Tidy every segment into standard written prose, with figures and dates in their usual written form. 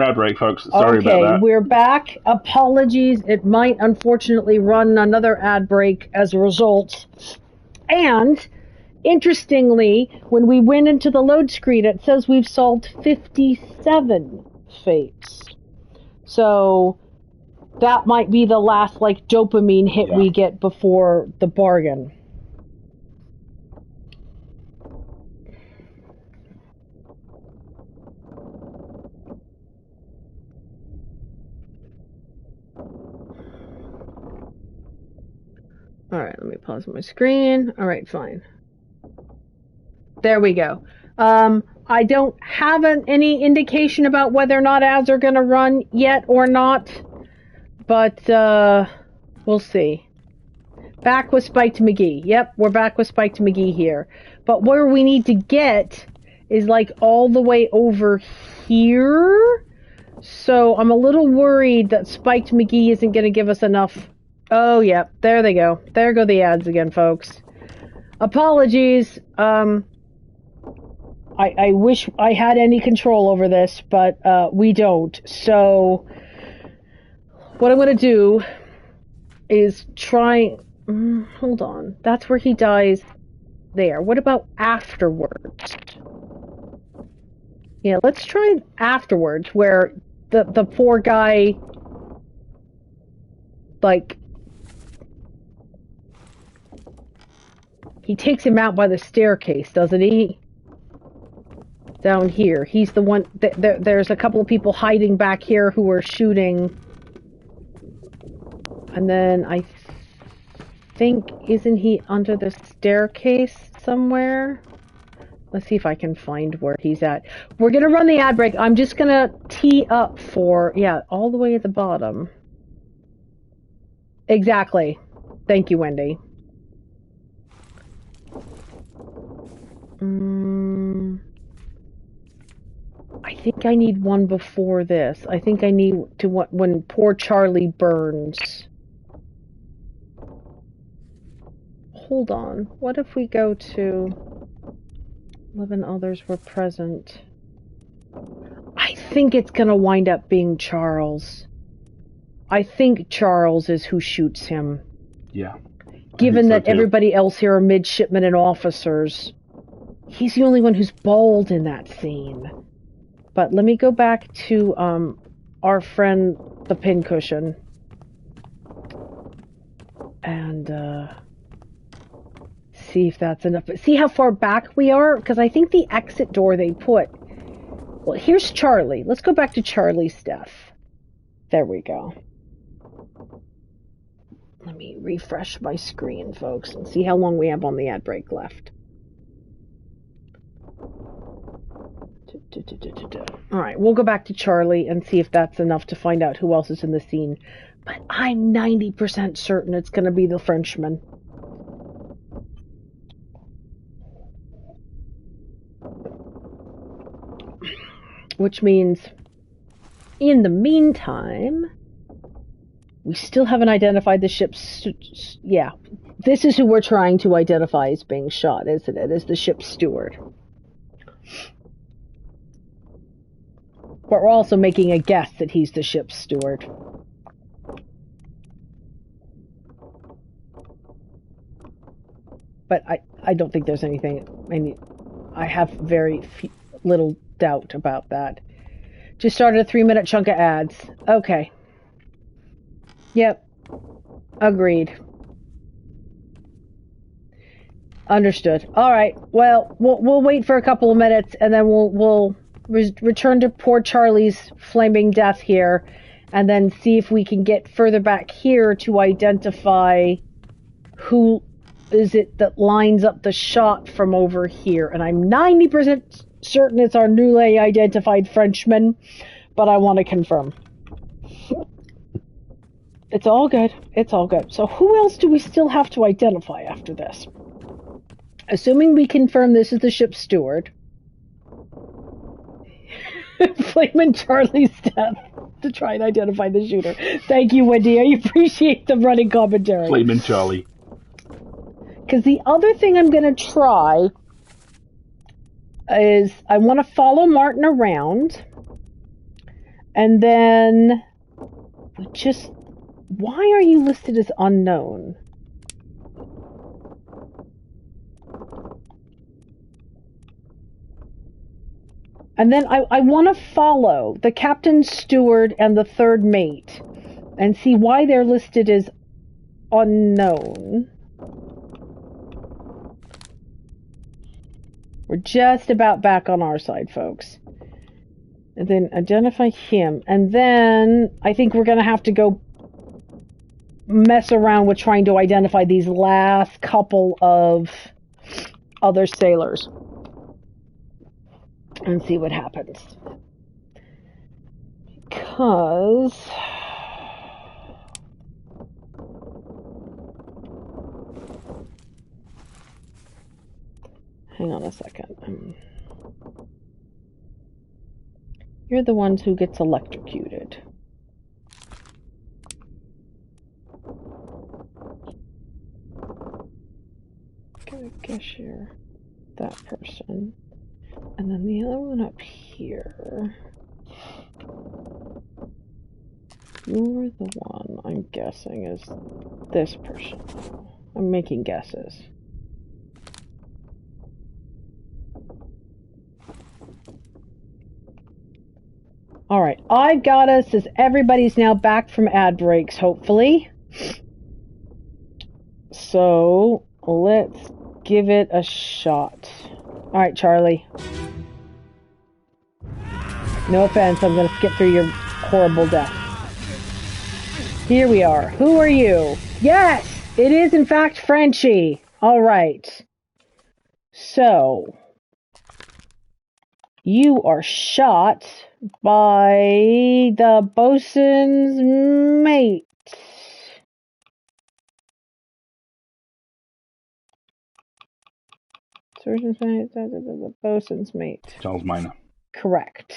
Ad break, folks. Sorry about that. Okay, we're back. Apologies. It might unfortunately run another ad break as a result. And interestingly, when we went into the load screen, it says we've solved 57 fates. So that might be the last like dopamine hit we get before the bargain. All right, let me pause my screen. All right, fine. There we go. I don't have any indication about whether or not ads are going to run yet or not, but we'll see. Back with Spiked McGee. Yep, we're back with Spiked McGee here. But where we need to get is like all the way over here. So I'm a little worried that Spiked McGee isn't going to give us enough. Oh, yeah, there they go. There go the ads again, folks. Apologies. I wish I had any control over this, but we don't. So what I'm going to do is try... hold on. That's where he dies there. What about afterwards? Yeah, let's try afterwards, where the poor guy, like... he takes him out by the staircase, doesn't he? Down here. He's the one... there's a couple of people hiding back here who are shooting. And then I think... isn't he under the staircase somewhere? Let's see if I can find where he's at. We're going to run the ad break. I'm just going to tee up for... yeah, all the way at the bottom. Exactly. Thank you, Wendy. I think I need one before this. I think I need to when poor Charlie burns. Hold on. What if we go to 11 others were present? I think it's going to wind up being Charles. I think Charles is who shoots him. Yeah. Given that everybody else here are midshipmen and officers. He's the only one who's bald in that scene. But let me go back to our friend, the pincushion. And see if that's enough. But see how far back we are? Because I think the exit door they put... well, here's Charlie. Let's go back to Charlie's stuff. There we go. Let me refresh my screen, folks, and see how long we have on the ad break left. Alright, we'll go back to Charlie and see if that's enough to find out who else is in the scene. But I'm 90% certain it's going to be the Frenchman. Which means, in the meantime, we still haven't identified the ship's... yeah, this is who we're trying to identify as being shot, isn't it? As the ship's steward. But we're also making a guess that he's the ship's steward. But I don't think there's anything... I have very little doubt about that. Just started a 3-minute chunk of ads. Okay. Yep. Agreed. Understood. All right. Well, we'll wait for a couple of minutes, and then we'll return to poor Charlie's flaming death here, and then see if we can get further back here to identify who is it that lines up the shot from over here. And I'm 90% certain it's our newly identified Frenchman, but I want to confirm. It's all good. It's all good. So who else do we still have to identify after this? Assuming we confirm this is the ship's steward. Flamin' Charlie's death to try and identify the shooter. Thank you, Wendy. I appreciate the running commentary. Flamin' Charlie. Because the other thing I'm going to try is I want to follow Martin around And then just, why are you listed as unknown? And then I want to follow the captain, steward, and the third mate and see why they're listed as unknown. We're just about back on our side, folks. And then identify him. And then I think we're going to have to go mess around with trying to identify these last couple of other sailors. And see what happens. Because... hang on a second. You're the ones who gets electrocuted. I guess you're that person. And then the other one up here. You're the one I'm guessing is this person. I'm making guesses. Alright, I've got us as everybody's now back from ad breaks, hopefully. So, let's give it a shot. Alright, Charlie. No offense, I'm going to skip through your horrible death. Here we are. Who are you? Yes! It is, in fact, Frenchie. Alright. So, you are shot by the bosun's mate. Surgeon's mate, the bosun's mate. Charles Minor. Correct.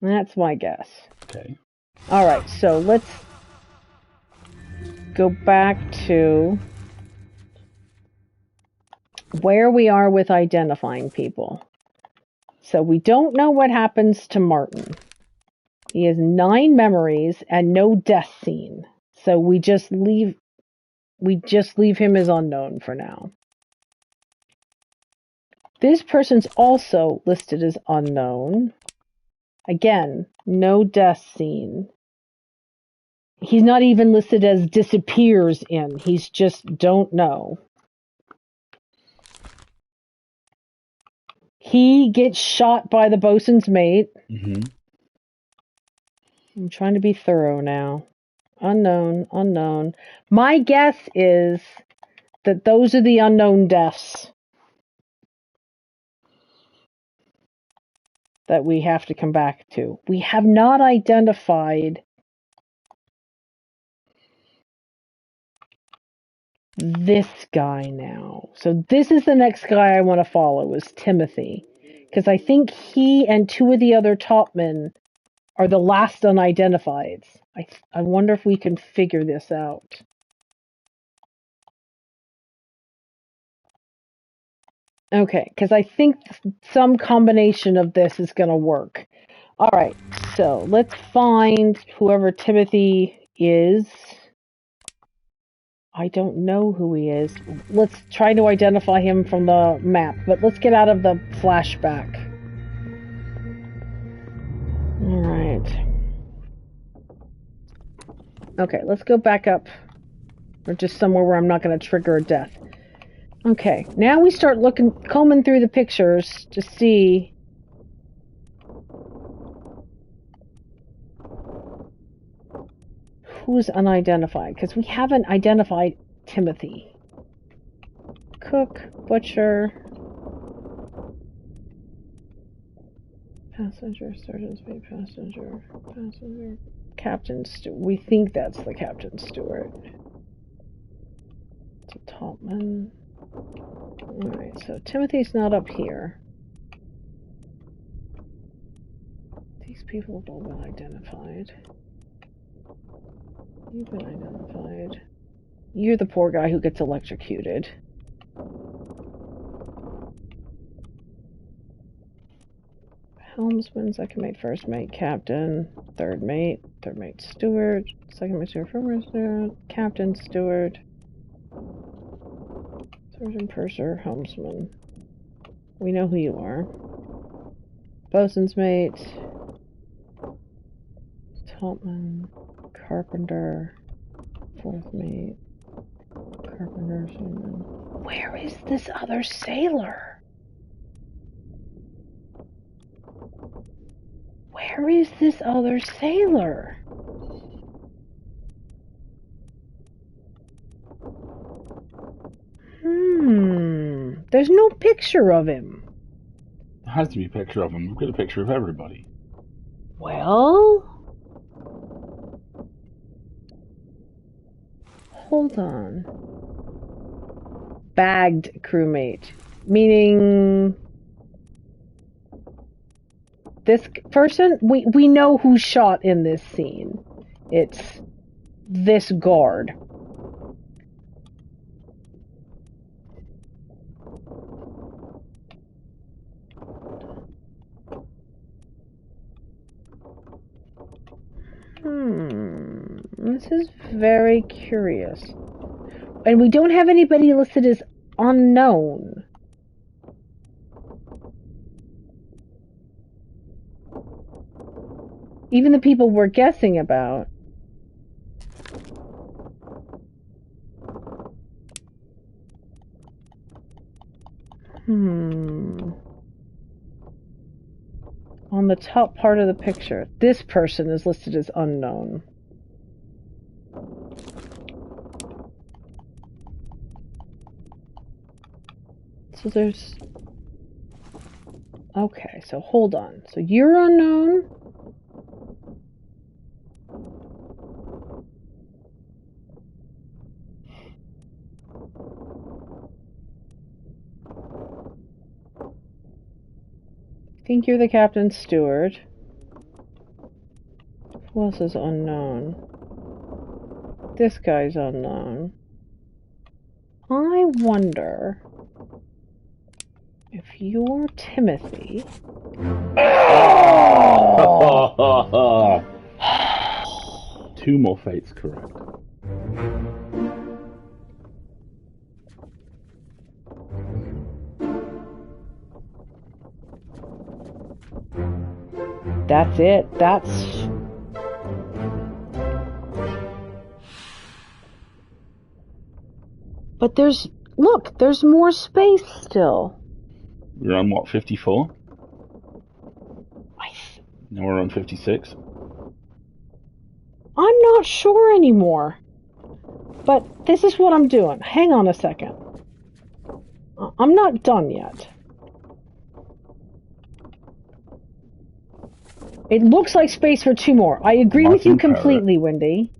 That's my guess. Okay. Alright, so let's go back to where we are with identifying people. So we don't know what happens to Martin. He has 9 memories and no death scene. So we just leave him as unknown for now. This person's also listed as unknown. Again, no death scene. He's not even listed as disappears in. He's just don't know. He gets shot by the bosun's mate. Mm-hmm. I'm trying to be thorough now. Unknown, unknown. My guess is that those are the unknown deaths that we have to come back to. We have not identified this guy now. So this is the next guy I want to follow, is Timothy. Because I think he and 2 of the other topmen are the last unidentifieds. I wonder if we can figure this out. Okay, because I think some combination of this is going to work. Alright, so let's find whoever Timothy is. I don't know who he is. Let's try to identify him from the map, but let's get out of the flashback. Alright. Okay, let's go back up. Or just somewhere where I'm not going to trigger a death. Okay, now we start combing through the pictures to see who's unidentified, because we haven't identified Timothy. Cook, butcher, passenger, surgeon's mate, passenger, captain steward. We think that's the captain steward. It's a topman. Alright, so Timothy's not up here. These people have all been identified. You've been identified. You're the poor guy who gets electrocuted. helmsman, second mate, first mate, captain, third mate, steward, second mate, steward, first mate, captain, steward, sergeant, purser, helmsman. We know who you are. Bosun's mate, topman, carpenter, fourth mate, carpenter, seaman. Where is this other sailor? Where is this other sailor? There's no picture of him. There has to be a picture of him. We've got a picture of everybody. Well... Hold on. Bagged crewmate. Meaning... This person? We know who's shot in this scene. It's this guard. This is very curious. And we don't have anybody listed as unknown. Even the people we're guessing about. On the top part of the picture, this person is listed as unknown. So there's... Okay, so hold on. So you're unknown. I think you're the captain's steward. Who else is unknown? This guy's unknown. I wonder if you're Timothy. Oh! Two more fates correct. That's it. That's... But there's... Look, there's more space still. We're on what, 54? Now we're on 56. I'm not sure anymore. But this is what I'm doing. Hang on a second. I'm not done yet. It looks like space for two more. I agree with you completely, Wendy.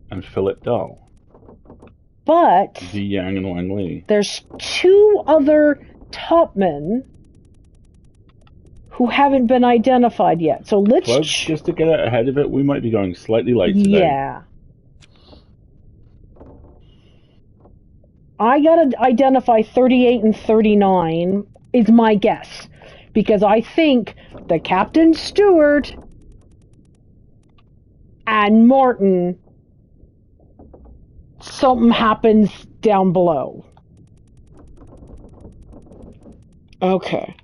And Philip Dahl. But Zi Yang and Wang Li. There's two other topmen who haven't been identified yet. So let's... Well, just to get ahead of it, we might be going slightly late today. Yeah. I gotta identify 38 and 39 is my guess. Because I think the captain's steward and Martin, something happens down below. Okay.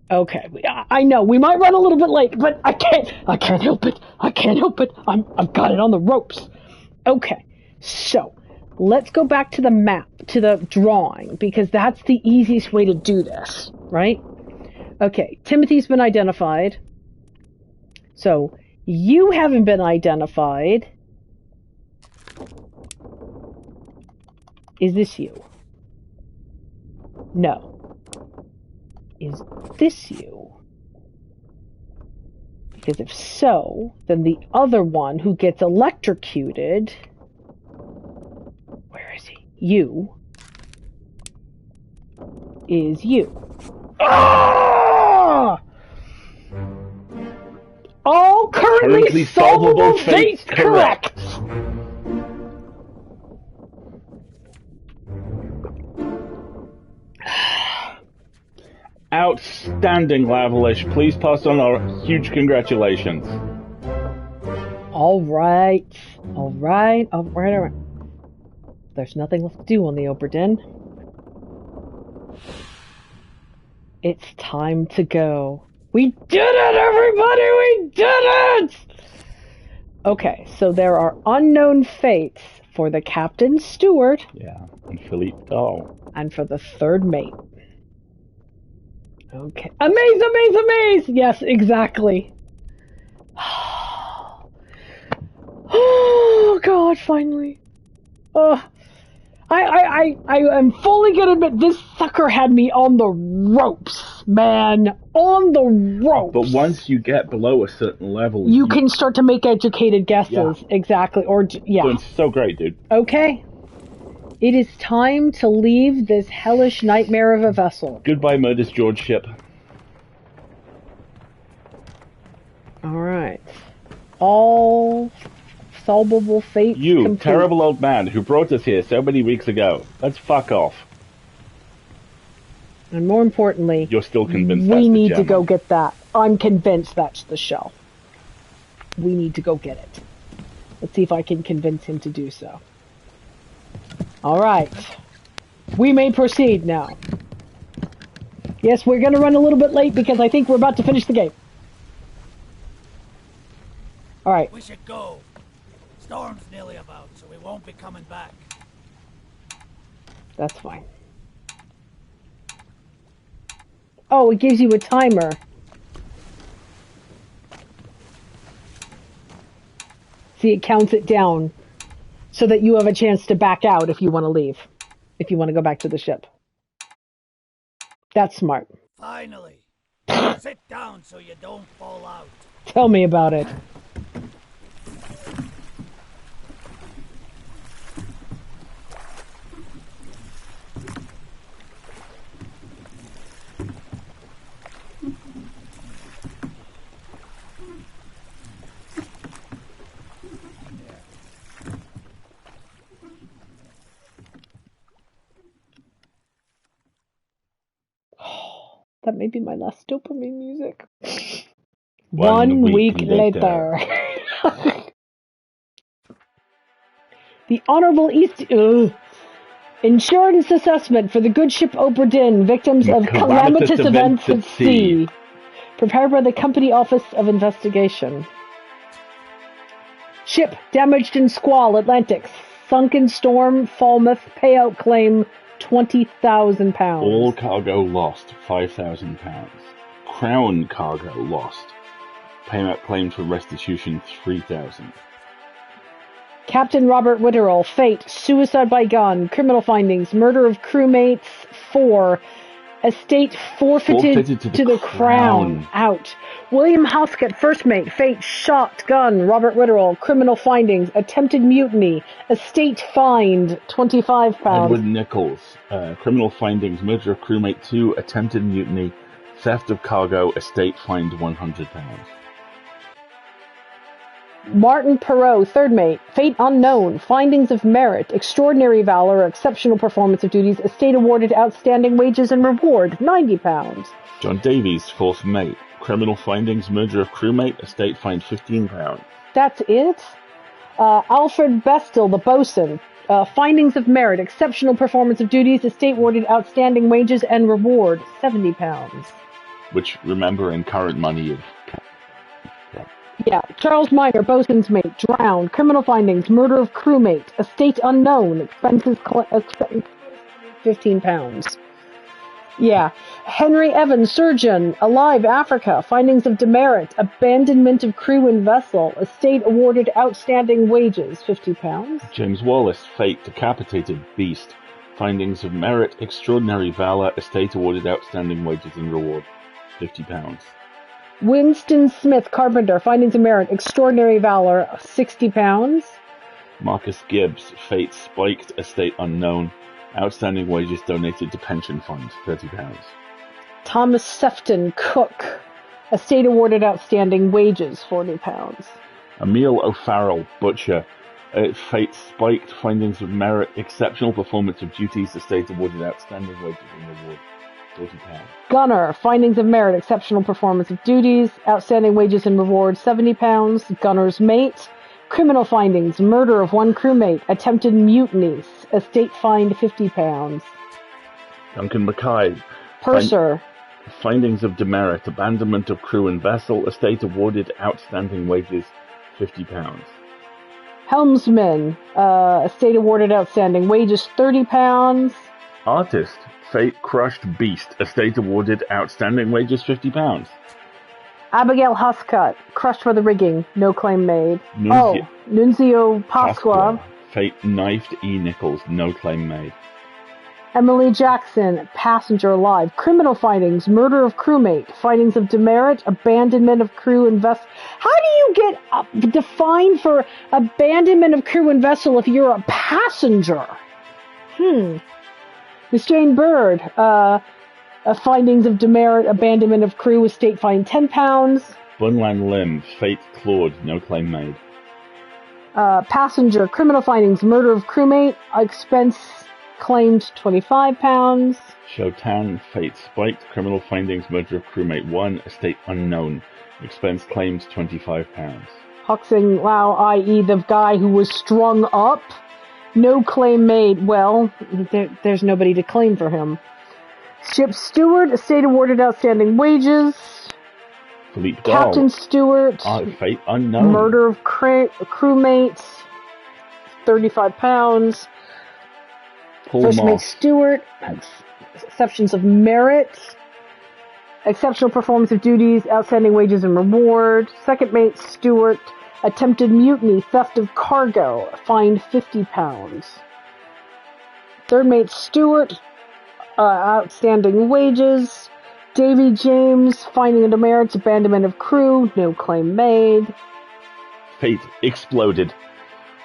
I know we might run a little bit late, but I can't help it. I've got it on the ropes. Okay. So, let's go back to the map, to the drawing, because that's the easiest way to do this, right? Okay, Timothy's been identified. So, you haven't been identified. Is this you? No. Is this you? Because if so, then the other one who gets electrocuted... Where is he? You. Is you. Ah! All currently solvable fates correct! Outstanding, Lavalish. Please pass on our huge congratulations. All right. There's nothing left to do on the Obra Dinn. It's time to go. We did it, everybody! We did it! Okay, so there are unknown fates for the captain's steward. Yeah, and Philippe Dahl. And for the third mate. Okay. Amaze! Yes, exactly. Oh, God, finally. I am fully gonna admit this sucker had me on the ropes, man. On the ropes. But once you get below a certain level, you can start to make educated guesses. Yeah. Exactly. Or, yeah. So it's so great, dude. Okay. It is time to leave this hellish nightmare of a vessel. Goodbye, Modus George ship. Alright. All solvable fates You, complete. terrible old man who brought us here so many weeks ago. Let's fuck off. And more importantly, you're still convinced that's we the need gem. to go get that. I'm convinced that's the shell. We need to go get it. Let's see if I can convince him to do so. Alright. We may proceed now. Yes, we're going to run a little bit late because I think we're about to finish the game. Alright. We should go. Storm's nearly about, so we won't be coming back. That's fine. Oh, it gives you a timer. See, it counts it down so that you have a chance to back out if you want to leave. If you want to go back to the ship. That's smart. Finally. Sit down so you don't fall out. Tell me about it. That may be my last dopamine music. One week later. The Honorable East... Insurance assessment for the good ship Obra Dinn, victims of calamitous events at sea. Prepared by the Company Office of Investigation. Ship damaged in squall, Atlantic. Sunken storm, Falmouth. Payout claim, £20,000. All cargo lost, £5,000. Crown cargo lost. Payment claimed for restitution, £3,000. Captain Robert Witterell, fate, suicide by gun, criminal findings, murder of crewmates, 4. Estate forfeited to the crown. Out. William Hoskett, first mate, fate, shot, gun, Robert Witterell, criminal findings, attempted mutiny, estate fined, £25. Edward Nichols, criminal findings, murder of crewmate 2, attempted mutiny, theft of cargo, estate fined £100. Martin Perot, third mate, fate unknown, findings of merit, extraordinary valor, exceptional performance of duties, estate awarded outstanding wages and reward, £90. John Davies, fourth mate, criminal findings, murder of crewmate, estate fined £15. That's it? Alfred Bestel, the bosun, findings of merit, exceptional performance of duties, estate awarded outstanding wages and reward, £70. Which, remember, in current money is... Yeah, Charles Minor, bosun's mate, drowned, criminal findings, murder of crewmate, estate unknown, expenses £15. Yeah, Henry Evans, surgeon, alive, Africa, findings of demerit, abandonment of crew and vessel, estate awarded outstanding wages, £50. James Wallace, fate, decapitated, beast, findings of merit, extraordinary valor, estate awarded outstanding wages and reward, £50. Winston Smith, carpenter, findings of merit, extraordinary valor, £60. Marcus Gibbs, fate, spiked, estate unknown, outstanding wages donated to pension fund, £30. Thomas Sefton, cook, estate awarded outstanding wages, £40. Emil O'Farrell, butcher, fate, spiked, findings of merit, exceptional performance of duties, estate awarded outstanding wages and reward, £40. Gunner, findings of merit, exceptional performance of duties, outstanding wages and rewards, £70. Gunner's mate, criminal findings, murder of one crewmate, attempted mutiny, estate fined £50. Duncan Mackay, Purser, findings of demerit, abandonment of crew and vessel, estate awarded, outstanding wages, £50. helmsman, estate awarded, outstanding wages, £30. Artist, fate crushed beast, estate awarded, outstanding wages, £50. Abigail Huscutt, crushed by the rigging, no claim made. Nunzio, Nunzio Pasqua, fate knifed E. Nichols, no claim made. Emily Jackson, passenger alive, criminal findings, murder of crewmate, findings of demerit, abandonment of crew and vessel. How do you get defined for abandonment of crew and vessel if you're a passenger? Miss Jane Bird, findings of demerit, abandonment of crew, estate fine £10. Bunlan Lim, fate clawed, no claim made. Passenger, criminal findings, murder of crewmate, expense claimed £25. Shotan, fate spiked, criminal findings, murder of crewmate 1, estate unknown, expense claimed £25. Huxing Lau, i.e. the guy who was strung up, no claim made. Well, there's nobody to claim for him. Ship steward, estate awarded, outstanding wages. Philippe Captain Dahl, Stewart, fate unknown, murder of crewmates, £35. Paul First mate Moss, Stewart, exceptions of merit, exceptional performance of duties, outstanding wages and reward. Second mate Stewart, attempted mutiny, theft of cargo, fined £50. Third mate Stewart, outstanding wages. Davy James, finding of demerits, abandonment of crew, no claim made. fate exploded.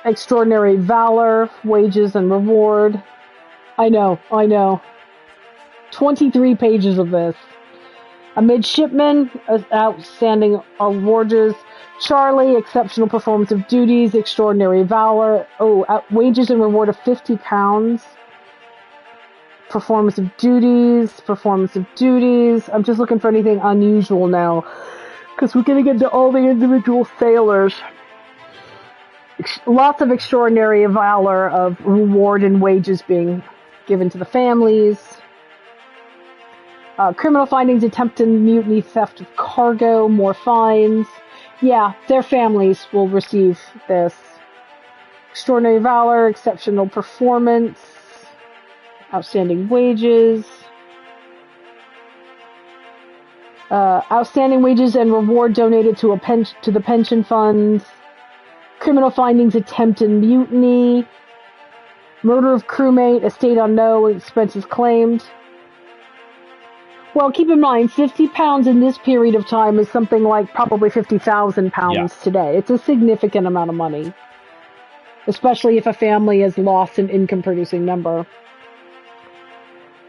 Extraordinary valor, wages and reward. I know. 23 pages of this. A midshipman, outstanding awards. Charlie, exceptional performance of duties, extraordinary valor. Wages and reward of £50. Performance of duties. I'm just looking for anything unusual now, because we're going to get into all the individual sailors. Lots of extraordinary valor of reward and wages being given to the families. Criminal findings, attempted mutiny, theft of cargo, more fines. Yeah, their families will receive this. Extraordinary valor, exceptional performance, outstanding wages. Outstanding wages and reward donated to the pension funds. Criminal findings, attempted mutiny. Murder of crewmate, estate unknown, expenses claimed. Well, keep in mind, £50 in this period of time is something like probably £50,000 today. It's a significant amount of money, especially if a family has lost an income-producing member.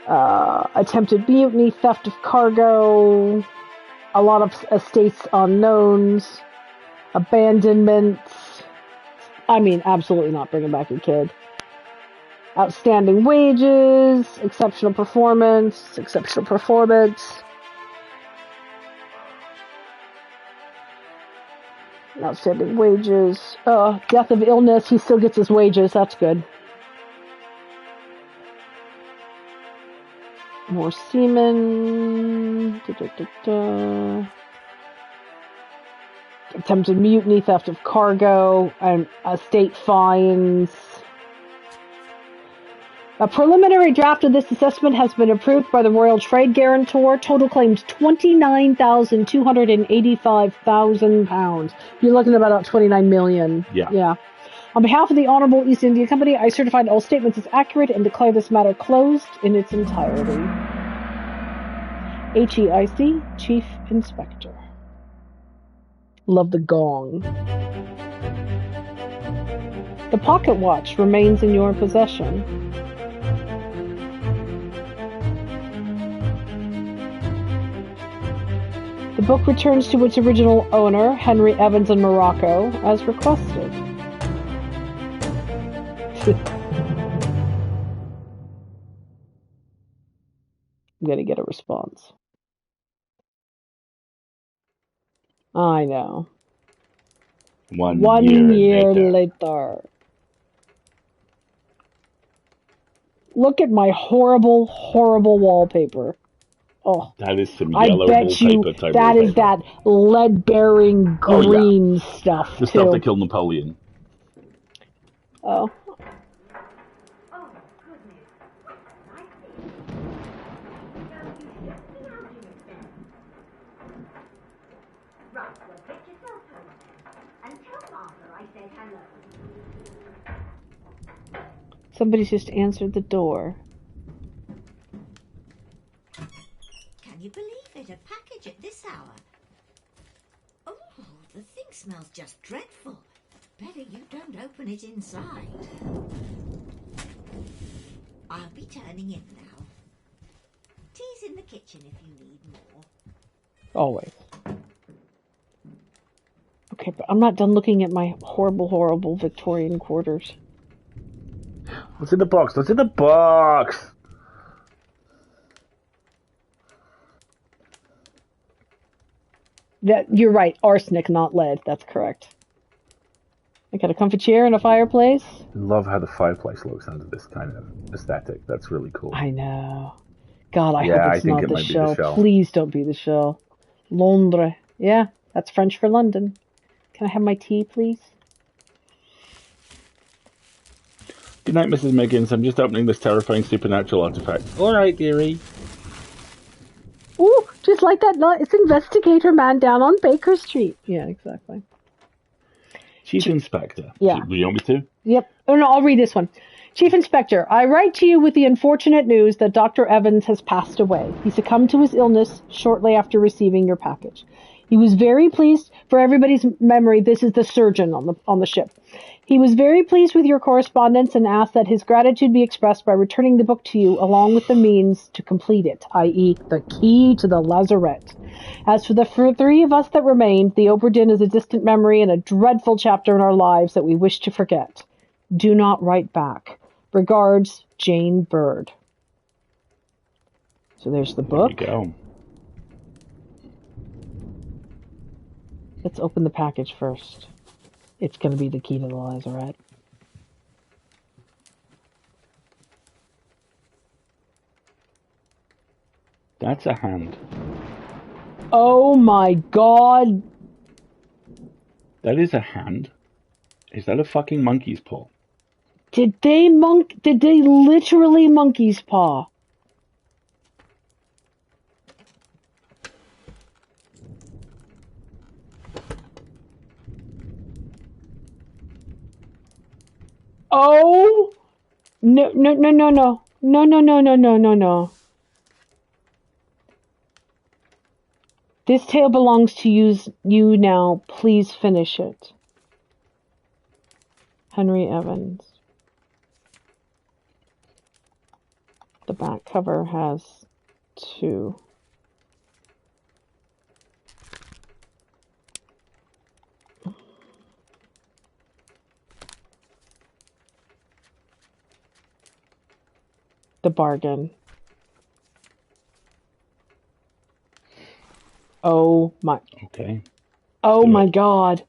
Attempted mutiny, theft of cargo, a lot of estates unknowns, abandonments. I mean, absolutely not bringing back your kid. Outstanding wages, exceptional performance. Outstanding wages. Death of illness, he still gets his wages, that's good. More seamen. Attempted mutiny, theft of cargo, and estate fines. A preliminary draft of this assessment has been approved by the Royal Trade Guarantor. Total claims £29,285,000. You're looking at about $29 million. Yeah. On behalf of the Honorable East India Company, I certify all statements as accurate and declare this matter closed in its entirety. HEIC, Chief Inspector. Love the gong. The pocket watch remains in your possession. The book returns to its original owner, Henry Evans in Morocco, as requested. I'm going to get a response. I know. 1 year later. later. Look at my horrible, horrible wallpaper. Oh, That is some I yellow bet you wallpaper type that wallpaper. is that lead-bearing green stuff, The too. stuff that killed Napoleon. Oh. Somebody's just answered the door. Can you believe it? A package at this hour. Oh, the thing smells just dreadful. Better you don't open it inside. I'll be turning in now. Tea's in the kitchen if you need more. Always. Okay, but I'm not done looking at my horrible, horrible Victorian quarters. What's in the box? What's in the box? You're right. Arsenic, not lead. That's correct. I got a comfy chair and a fireplace. I love how the fireplace looks under this kind of aesthetic. That's really cool. I know. God, I Yeah, hope I it's think not it the might be the shell. shell. Please don't be the shell. Londres. Yeah, that's French for London. Can I have my tea, please? Good night, Mrs. Miggins. I'm just opening this terrifying supernatural artifact. All right, dearie. Ooh, just like that. It's Investigator Man down on Baker Street. Yeah, exactly. Chief Inspector. Yeah. Do you want me to? Yep. Oh, no, I'll read this one. Chief Inspector, I write to you with the unfortunate news that Dr. Evans has passed away. He succumbed to his illness shortly after receiving your package. He was very pleased, for everybody's memory, this is the surgeon on the ship. He was very pleased with your correspondence and asked that his gratitude be expressed by returning the book to you along with the means to complete it, i.e. the key to the lazarette. As for the three of us that remained, the Obra Dinn is a distant memory and a dreadful chapter in our lives that we wish to forget. Do not write back. Regards, Jane Bird. So there's the book. There you go. Let's open the package first. It's going to be the key to the lazarette. That's a hand. Oh my god. That is a hand. Is that a fucking monkey's paw? Did they literally monkey's paw? Oh no. This tale belongs to you now. Please finish it. Henry Evans. The back cover has 2. The bargain. Oh my. Okay. Oh my god.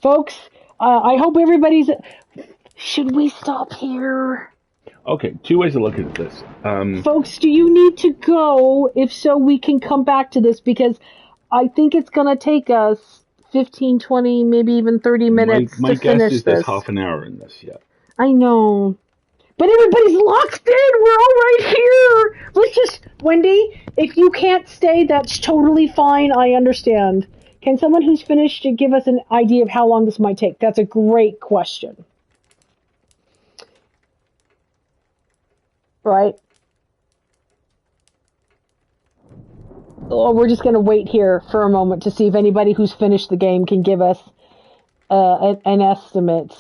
Folks, I hope everybody's... Should we stop here? Okay, 2 ways of looking at this. Folks, do you need to go? If so, we can come back to this because I think it's going to take us 15, 20, maybe even 30 minutes my to finish guess is this. there's half an hour in this yet. I know. But everybody's locked in. We're all right here. Let's just... Wendy, if you can't stay, that's totally fine. I understand. Can someone who's finished give us an idea of how long this might take? That's a great question. Right? Or we're just going to wait here for a moment to see if anybody who's finished the game can give us an estimate.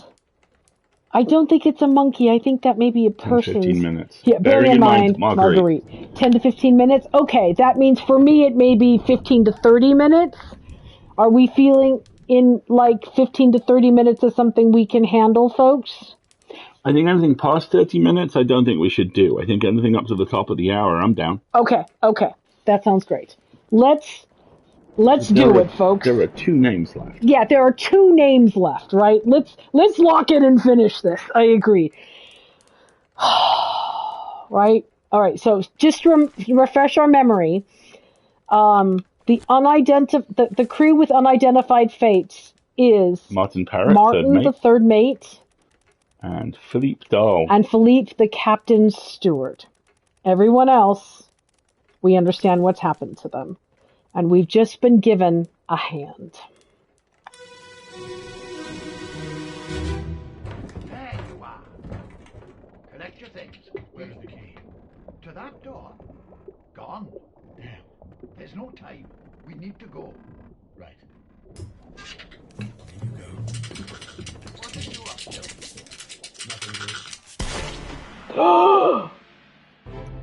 I don't think it's a monkey. I think that may be a person. 15 minutes. Yeah, bearing in mind, Marguerite. 10 to 15 minutes? Okay, that means for me it may be 15 to 30 minutes. Are we feeling in like 15 to 30 minutes is something we can handle, folks? I think anything past 30 minutes, I don't think we should do. I think anything up to the top of the hour, I'm down. Okay. That sounds great. Let's do it, folks. There are 2 names left. Yeah, there are 2 names left, right? Let's lock it and finish this. I agree. Right? All right. So just to refresh our memory, the crew with unidentified fates is Martin Parrott, Martin, the third mate, and Philippe Dahl. And Philippe, the captain's steward. Everyone else, we understand what's happened to them. And we've just been given a hand. There you are. Collect your things. Where's the key? To that door. Gone. Damn. There's no time. We need to go. Right. Here you go. What are you up to? Nothing.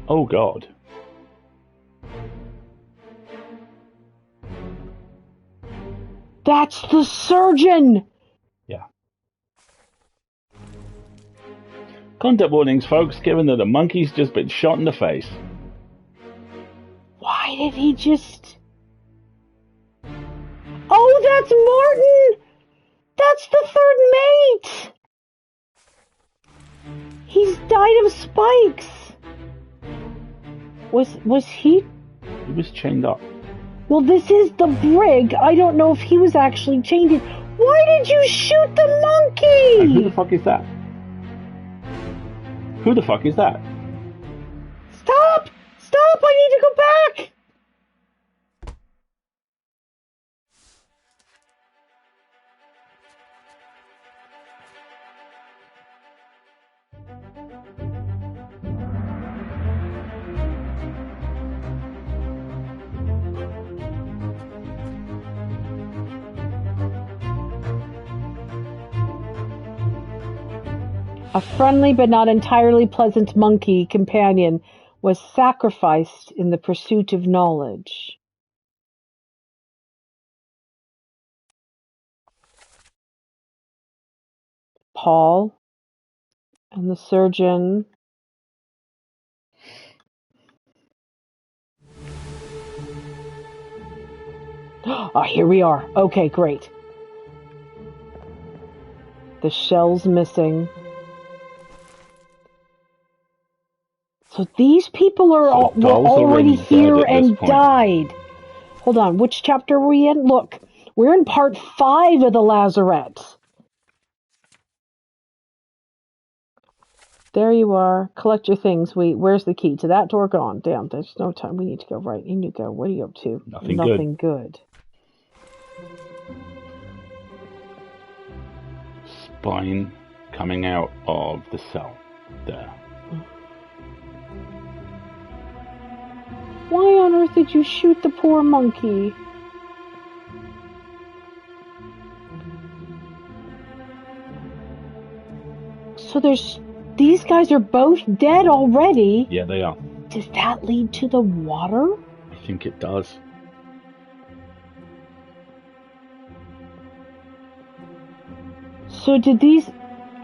Oh, God. That's the surgeon! Yeah. Contact warnings, folks, given that a monkey's just been shot in the face. Why did he just... Oh, that's Martin! That's the third mate! He's died of spikes! Was he... He was chained up. Well, this is the brig. I don't know if he was actually chained in. Why did you shoot the monkey? And who the fuck is that? Who the fuck is that? Stop! Stop! I need to go back! A friendly but not entirely pleasant monkey companion was sacrificed in the pursuit of knowledge. Paul and the surgeon. Oh, here we are. Okay, great. The shell's missing. So these people were already here and died. Hold on, which chapter are we in? Look, we're in part 5 of the Lazarette. There you are. Collect your things. Where's the key? To that door gone. Damn, there's no time. We need to go right. In you go. What are you up to? Nothing good. Spine coming out of the cell. There. Why on earth did you shoot the poor monkey? So these guys are both dead already? Yeah, they are. Does that lead to the water? I think it does. So did these...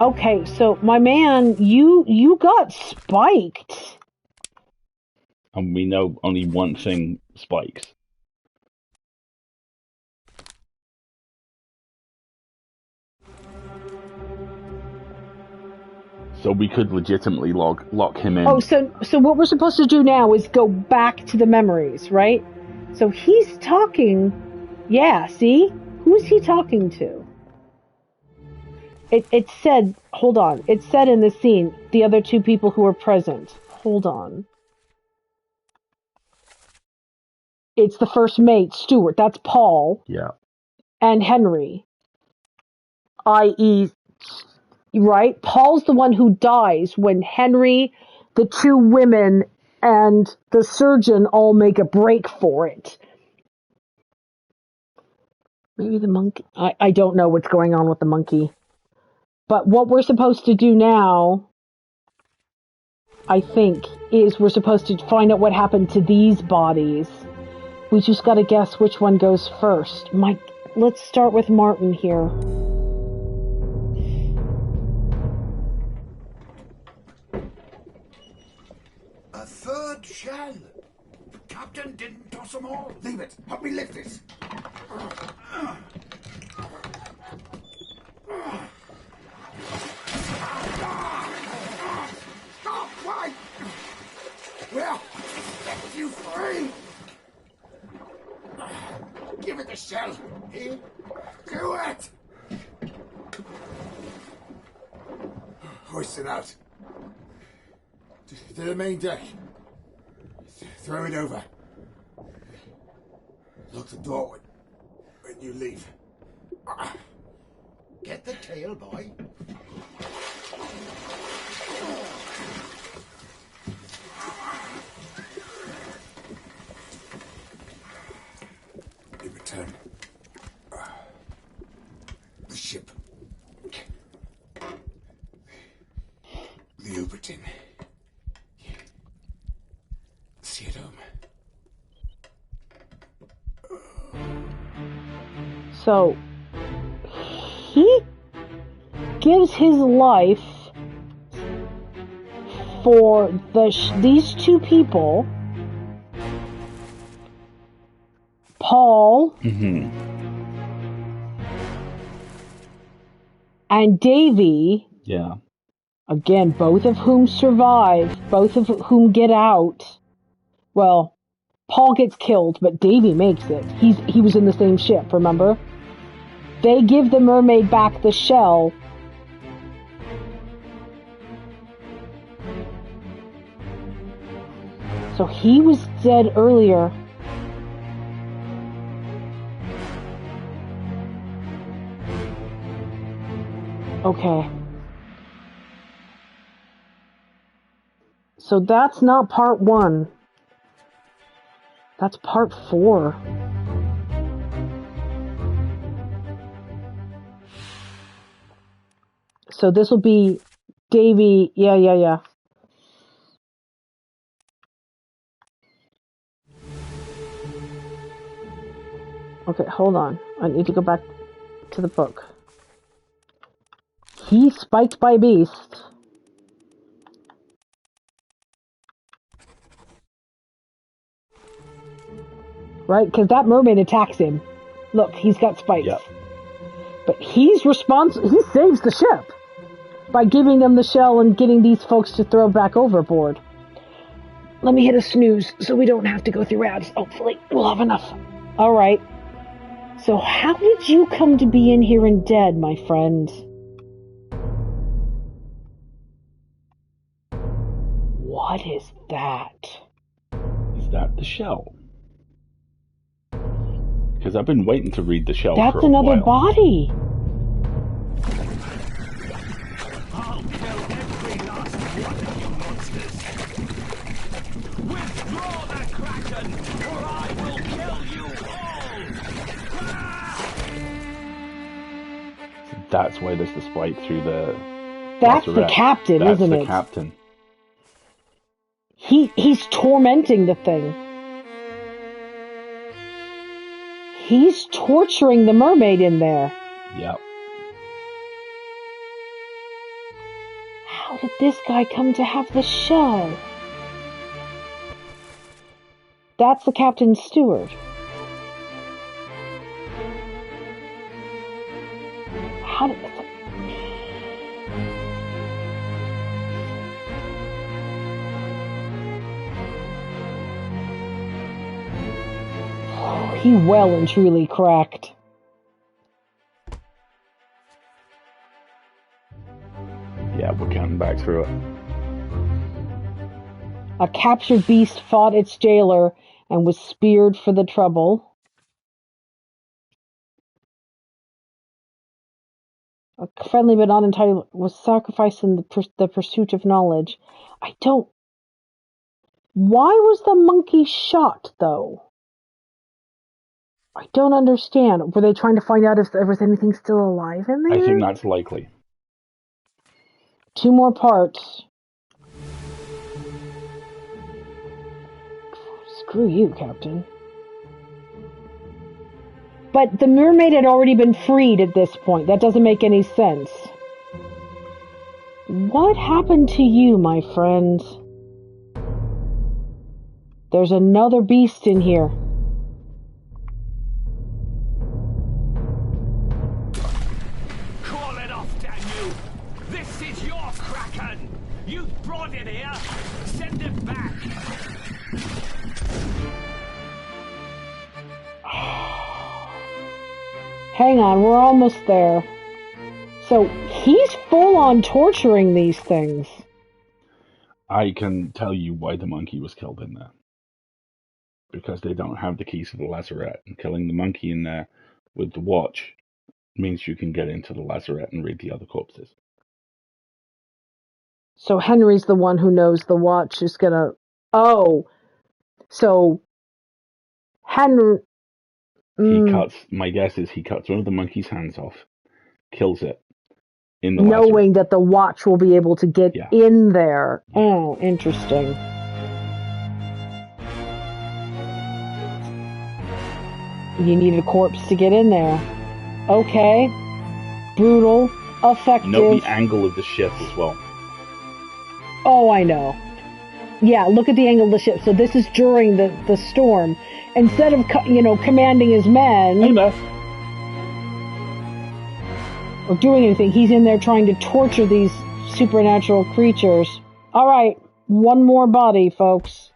Okay, so my man, you got spiked. And we know only one thing spikes. So we could legitimately lock him in. Oh, so what we're supposed to do now is go back to the memories, right? So he's talking... Yeah, see? Who is he talking to? It said... Hold on. It said in the scene, the other 2 people who were present. Hold on. It's the first mate, Stuart. That's Paul. Yeah. And Henry. I.e., right? Paul's the one who dies when Henry, the 2 women, and the surgeon all make a break for it. Maybe the monkey... I don't know what's going on with the monkey. But what we're supposed to do now, I think, is we're supposed to find out what happened to these bodies. We just gotta guess which one goes first. Let's start with Martin here. some more? Leave it. Help me lift it. Stop! Why? Well, set you free. Give it the shell. Eh? Do it! Hoist it out. To the main deck. Throw it over. Lock the door when you leave. Get the tail, boy. In return, the ship. The Obra Dinn. See it home. So, he gives his life for these two people, Paul and Davy. Yeah. Again, both of whom survive, both of whom get out. Well, Paul gets killed, but Davy makes it. He was in the same ship, remember? They give the mermaid back the shell. So he was dead earlier. Okay. So that's not part 1. That's part 4. So this will be Davy. Yeah. Okay, hold on. I need to go back to the book. He's spiked by beast. Right? Because that mermaid attacks him. Look, he's got spikes. Yep. But he's responsible. He saves the ship by giving them the shell and getting these folks to throw back overboard. Let me hit a snooze so we don't have to go through ads. Hopefully we'll have enough. All right. So how did you come to be in here and dead, my friend? What is that? Is that the shell? Because I've been waiting to read the shell That's for a another while. body. I'll kill every last one of you monsters. Withdraw the Kraken, or I will kill you all! That's why there's the spike through the... That's the Resurrect. captain, That's isn't the it? captain. He's tormenting the thing. He's torturing the mermaid in there. Yep. How did this guy come to have the shell? That's the captain's steward. How did... He well and truly cracked. Yeah, we're counting back through it. A captured beast fought its jailer and was speared for the trouble. A friendly but not entitled was sacrificed in the pursuit of knowledge. I don't... Why was the monkey shot, though? I don't understand. Were they trying to find out if there was anything still alive in there? I think that's likely. 2 more parts. Screw you, Captain. But the mermaid had already been freed at this point. That doesn't make any sense. What happened to you, my friend? There's another beast in here. you! This is your Kraken! You brought it here! Send it back! Hang on, we're almost there. So he's full on torturing these things. I can tell you why the monkey was killed in there. Because they don't have the keys to the lazarette, and killing the monkey in there with the watch means you can get into the lazarette and read the other corpses. So Henry's the one who knows the watch is gonna... Oh. So Henry... My guess is he cuts one of the monkey's hands off, kills it, in the knowing lazarette. that the watch will be able to get in there. Oh, interesting. You need a corpse to get in there. Okay. Brutal. Effective. Note the angle of the ship as well. Oh, I know. Yeah, look at the angle of the ship. So this is during the storm. Instead of, commanding his men... Hey, Beth. Or doing anything, he's in there trying to torture these supernatural creatures. All right, one more body, folks.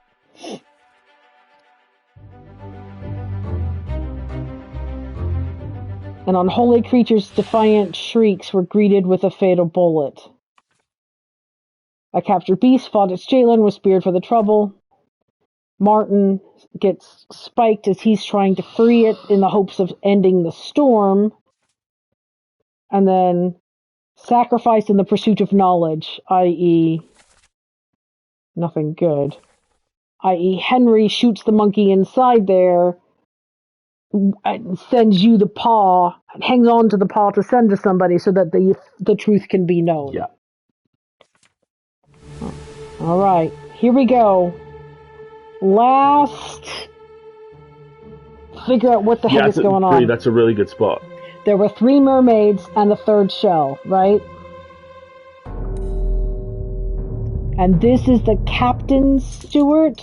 And unholy creatures' defiant shrieks were greeted with a fatal bullet. A captured beast fought its jailer and was speared for the trouble. Martin gets spiked as he's trying to free it in the hopes of ending the storm. And then sacrificed in the pursuit of knowledge, i.e. nothing good. I.e. Henry shoots the monkey inside there and sends you the paw, and hangs on to the paw to send to somebody so that the truth can be known. Yeah. All right, here we go. Last... Figure out what the heck is going on. That's a really good spot. There were 3 mermaids and the 3rd shell, right? And this is the captain's steward.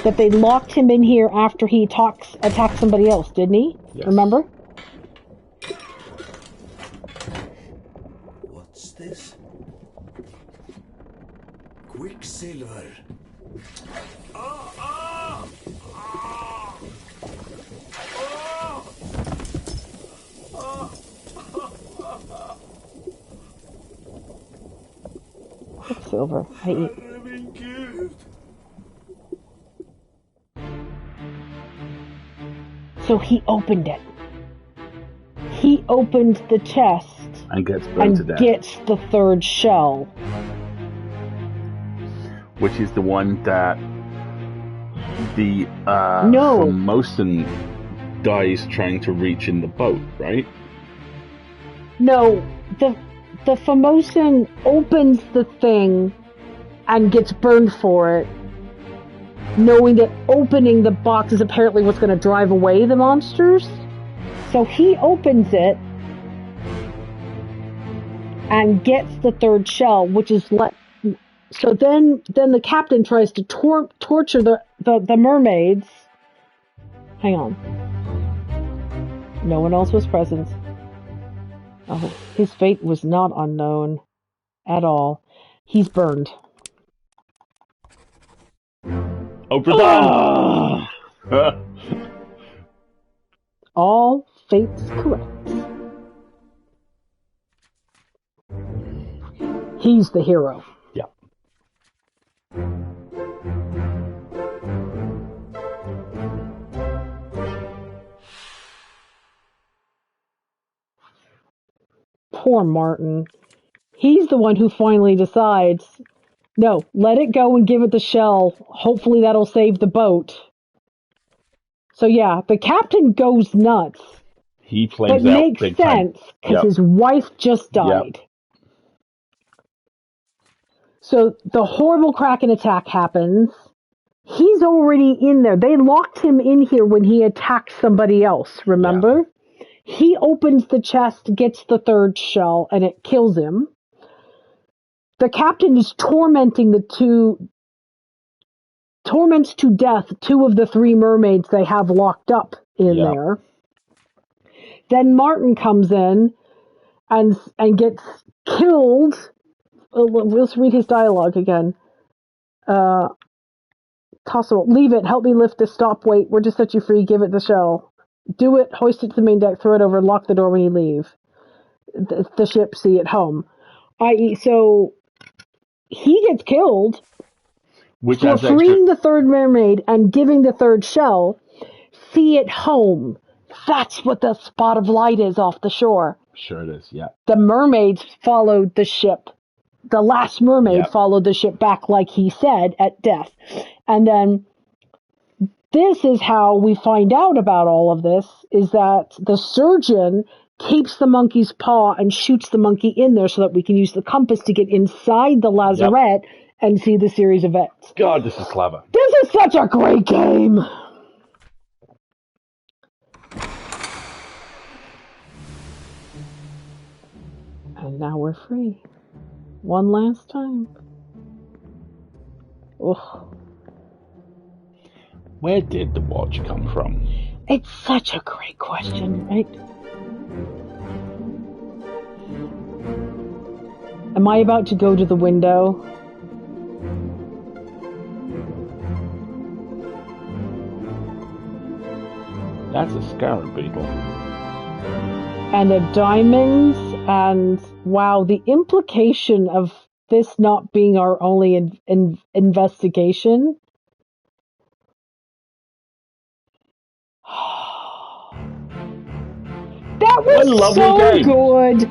That they locked him in here after he attacked somebody else, didn't he? Yes. Remember? What's this? Quicksilver. Quicksilver. I eat. So he opened it. He opened the chest and gets burned to death. Gets the 3rd shell. Which is the one that the Formosan dies trying to reach in the boat, right? No, the Formosan opens the thing and gets burned for it, knowing that opening the box is apparently what's going to drive away the monsters. So he opens it and gets the 3rd shell, which is so then the captain tries to torture the mermaids. Hang on. No one else was present. Oh, his fate was not unknown at all. He's burned. Obra done! All fates correct. He's the hero. Yeah. Poor Martin. He's the one who finally decides, no, let it go and give it the shell. Hopefully that'll save the boat. So yeah, the captain goes nuts. He flames out makes big sense because his wife just died. Yep. So the horrible Kraken attack happens. He's already in there. They locked him in here when he attacked somebody else, remember? Yeah. He opens the chest, gets the 3rd shell, and it kills him. The captain is torments to death 2 of the 3 mermaids they have locked up in there. Then Martin comes in and gets killed. Let's read his dialogue again. Tossable, leave it. Help me lift this. Stop. Wait. We're to set you free. Give it the shell. Do it. Hoist it to the main deck. Throw it over. Lock the door when you leave. The ship. See it home. I.e., so he gets killed for freeing the third mermaid and giving the third shell. See it home. That's what the spot of light is off the shore. Sure it is, yeah. The mermaids followed the ship. The last mermaid followed the ship back, like he said, at death. And then this is how we find out about all of this, is that the surgeon keeps the monkey's paw and shoots the monkey in there so that we can use the compass to get inside the lazarette and see the series of events. God, this is clever. This is such a great game. And now we're free. One last time. Ugh. Where did the watch come from? It's such a great question, right? Am I about to go to the window? That's a scarab beetle. And a diamond, and wow, the implication of this not being our only investigation. That was so good.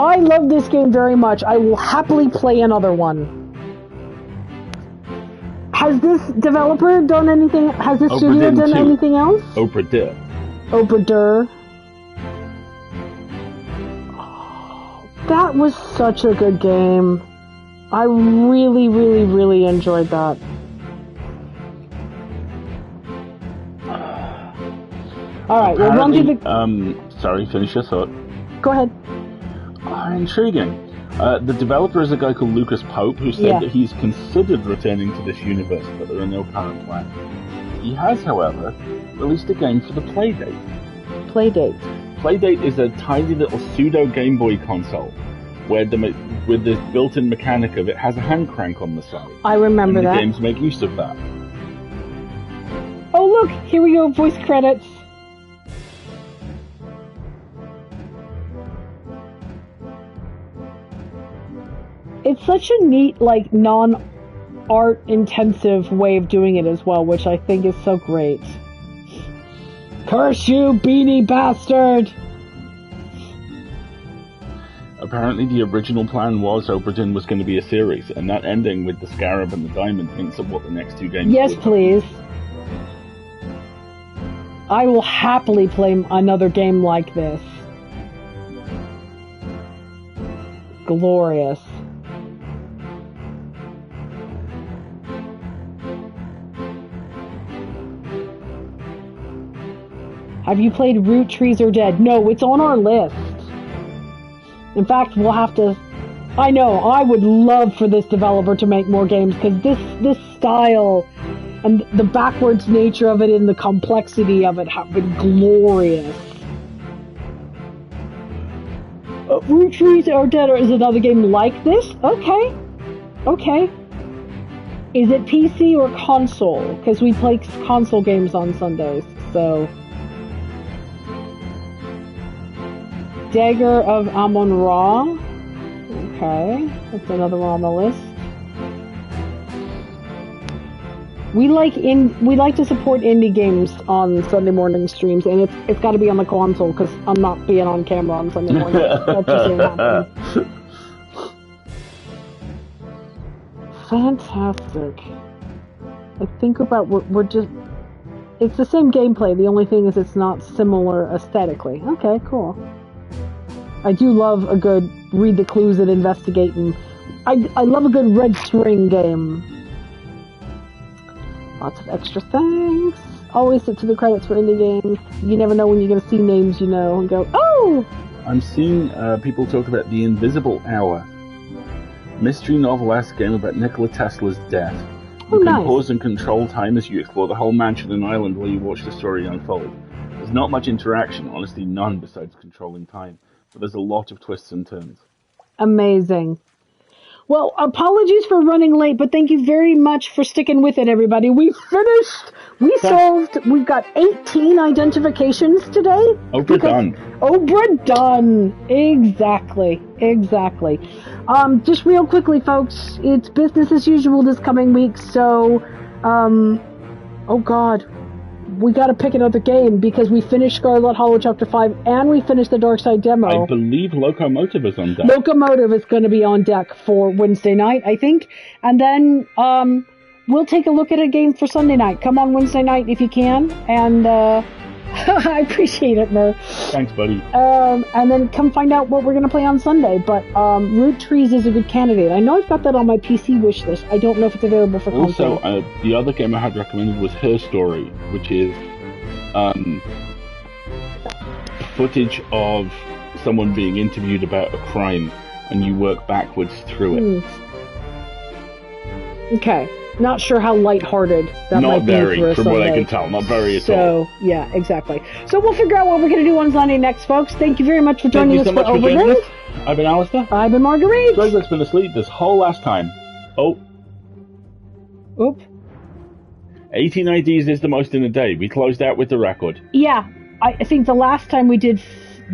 I love this game very much. I will happily play another one. Has this developer done anything? Has this studio done anything else? Obra did. Obra. That was such a good game. I really, really, really enjoyed that. Alright, we'll run through the... sorry, finish your thought. Go ahead. Intriguing. The developer is a guy called Lucas Pope, who said that he's considered returning to this universe, but there are no current plans. He has, however, released a game for the Playdate. Playdate is a tiny little pseudo Game Boy console, where with the built-in mechanic of it has a hand crank on the side. I remember that. The games make use of that. Oh look, here we go, voice credits. It's such a neat, like, non-art intensive way of doing it as well, which I think is so great. Curse you, beanie bastard! Apparently the original plan was Obra Dinn was going to be a series, and that ending with the scarab and the diamond hints at what the next two games Yes, please. I will happily play another game like this. Glorious. Have you played Root Trees Are Dead? No, it's on our list. In fact, we'll have to... I know, I would love for this developer to make more games, because this style and the backwards nature of it and the complexity of it have been glorious. Root Trees Are Dead is another game like this? Okay. Is it PC or console? Because we play console games on Sundays, so... Dagger of Amon-Ra. Okay, that's another one on the list. We like to support indie games on Sunday morning streams, and it's got to be on the console because I'm not being on camera on Sunday morning. That just ain't happening. Fantastic. I think about we're just. It's the same gameplay. The only thing is it's not similar aesthetically. Okay, cool. I do love a good read the clues and investigate, and I love a good red string game. Lots of extra things. Always sit to the credits for indie games. You never know when you're going to see names you know and go, oh! I'm seeing people talk about The Invisible Hour. Mystery novel-esque game about Nikola Tesla's death. You can pause and control time as you explore the whole mansion and island while you watch the story unfold. There's not much interaction, honestly, none besides controlling time. But there's a lot of twists and turns. Amazing. Well, apologies for running late, but thank you very much for sticking with it, everybody. We finished. We've got 18 identifications today. Obra done. Obra done. Exactly. Just real quickly, folks, it's business as usual this coming week, so, oh God, we gotta pick another game because we finished Scarlet Hollow Chapter 5 and we finished the Dark Side demo. I believe Locomotive is on deck. Locomotive is going to be on deck for Wednesday night, I think. And then we'll take a look at a game for Sunday night. Come on Wednesday night if you can. And I appreciate it, Mer. Thanks, buddy. And then come find out what we're going to play on Sunday. But Root Trees is a good candidate. I know I've got that on my PC wish list. I don't know if it's available for console. Also, the other game I had recommended was Her Story, which is footage of someone being interviewed about a crime, and you work backwards through it. Okay. Not sure how lighthearted that might be for a from Sunday. what I can tell. Not very at all. So, yeah, exactly. So we'll figure out what we're going to do on Sunday next, folks. Thank you very much for joining us for Obra Dinn. I've been Alistair. I've been Marguerite. Greg's been asleep this whole last time. Oh. Oop. 18 IDs is the most in a day. We closed out with the record. Yeah, I think the last time we did,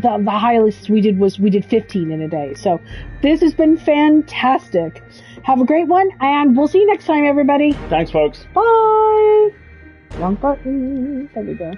the highest we did was we did 15 in a day. So this has been fantastic. Have a great one, and we'll see you next time, everybody. Thanks, folks. Bye. Wrong button. There we go.